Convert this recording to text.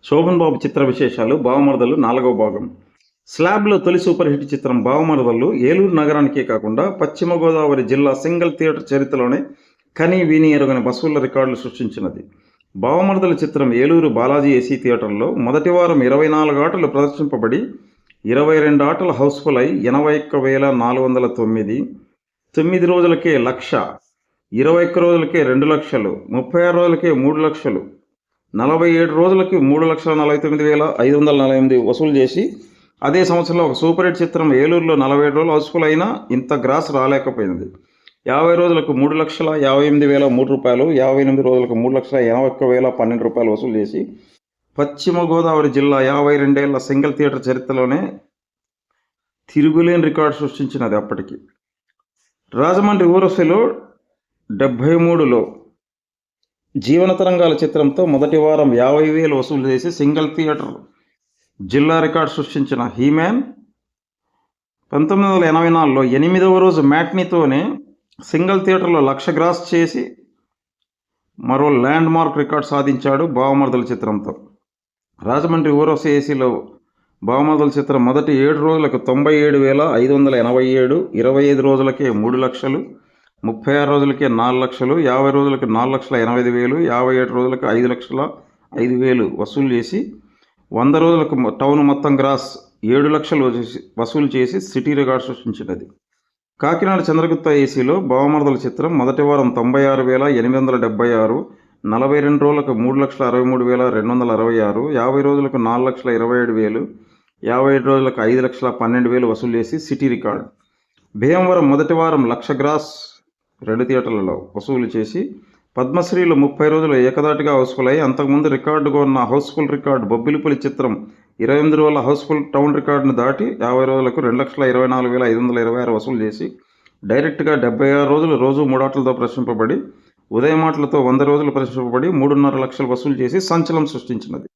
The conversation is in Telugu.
శోభన్ బాబు చిత్ర విశేషాలు బావమరదలు 4వ భాగం. స్లాబ్లో తొలి సూపర్ హిట్ చిత్రం బావమరదలు ఏలూరు నగరానికే కాకుండా పశ్చిమ గోదావరి జిల్లా సింగిల్ థియేటర్ చరిత్రలోనే కని విని ఎరుగని వసూళ్ల రికార్డులు సృష్టించినది. బావమరదలు చిత్రం ఏలూరు బాలాజీ ఏసీ థియేటర్లో మొదటి వారం 24 ఆటలు ప్రదర్శింపబడి 22 ఆటలు హౌస్ఫుల్ అయి 81,409, 9 రోజులకే 1,00,000, 21 రోజులకే 2,00,000, 36 రోజులకే 3,00,000, 47 రోజులకి 3,49,548 వసూలు చేసి అదే సంవత్సరంలో ఒక సూపర్ హిట్ చిత్రం ఏలూరులో 47 రోజులు హౌస్ఫుల్ అయినా ఇంత గ్రాస్ రాలేకపోయింది. 50 రోజులకు 3,58,003 రూపాయలు, 58 రోజులకు 3,81,012 రూపాయలు వసూలు చేసి పశ్చిమ గోదావరి జిల్లా 52 ఏళ్ల సింగిల్ థియేటర్ చరిత్రలోనే తిరుగులేని రికార్డు సృష్టించినది. అప్పటికి రాజమండ్రి ఊరవశిలో 73లో జీవన తరంగాల చిత్రంతో మొదటి వారం 50,000 వసూలు చేసి సింగిల్ థియేటర్ జిల్లా రికార్డు సృష్టించిన హీమ్యాన్ 1984లో 8వ రోజు మ్యాట్నీతోనే సింగిల్ థియేటర్లో 1,00,000 గ్రాస్ చేసి మరో ల్యాండ్ మార్క్ రికార్డు సాధించాడు బావమరదల చిత్రంతో. రాజమండ్రి ఊరవశి ఏసీలో బావమరదల చిత్రం మొదటి 7 రోజులకు 97,587, 25 రోజులకే 3,00,000, 36 రోజులకే 4,00,000, 50 రోజులకు 4,80,000, 57 రోజులకు 5,05,000 వసూలు చేసి 100 రోజులకు టౌన్ మొత్తం గ్రాస్ 7,00,000 వసూలు చేసి సిటీ రికార్డు సృష్టించినది. కాకినాడ చంద్రగుప్త ఏసీలో బావమరదల చిత్రం మొదటి వారం 96,876, 42 రోజులకు 3,63,266, 50 రోజులకు 4,27,000, 57 రోజులకు 5,12,000 వసూలు చేసి సిటీ రికార్డు. భీమవరం మొదటి వారం 1,00,000 గ్రాస్ 2 థియేటర్లలో వసూలు చేసి పద్మశ్రీలో 30 రోజులు ఏకదాటిగా హౌస్ఫుల్ అయి అంతకుముందు రికార్డుగా ఉన్న హౌస్ఫుల్ రికార్డు బొబ్బిలిపులి చిత్రం 28 రోజుల హౌస్ఫుల్ టౌన్ రికార్డును దాటి 50 రోజులకు 2,24,526 వసూలు చేసి డైరెక్ట్గా 76 రోజులు రోజు 3 ఆటలతో ప్రదర్శింపబడి ఉదయం ఆటలతో 100 రోజులు ప్రదర్శింపబడి 3.5 లక్షలు వసూలు చేసి సంచలనం సృష్టించినది.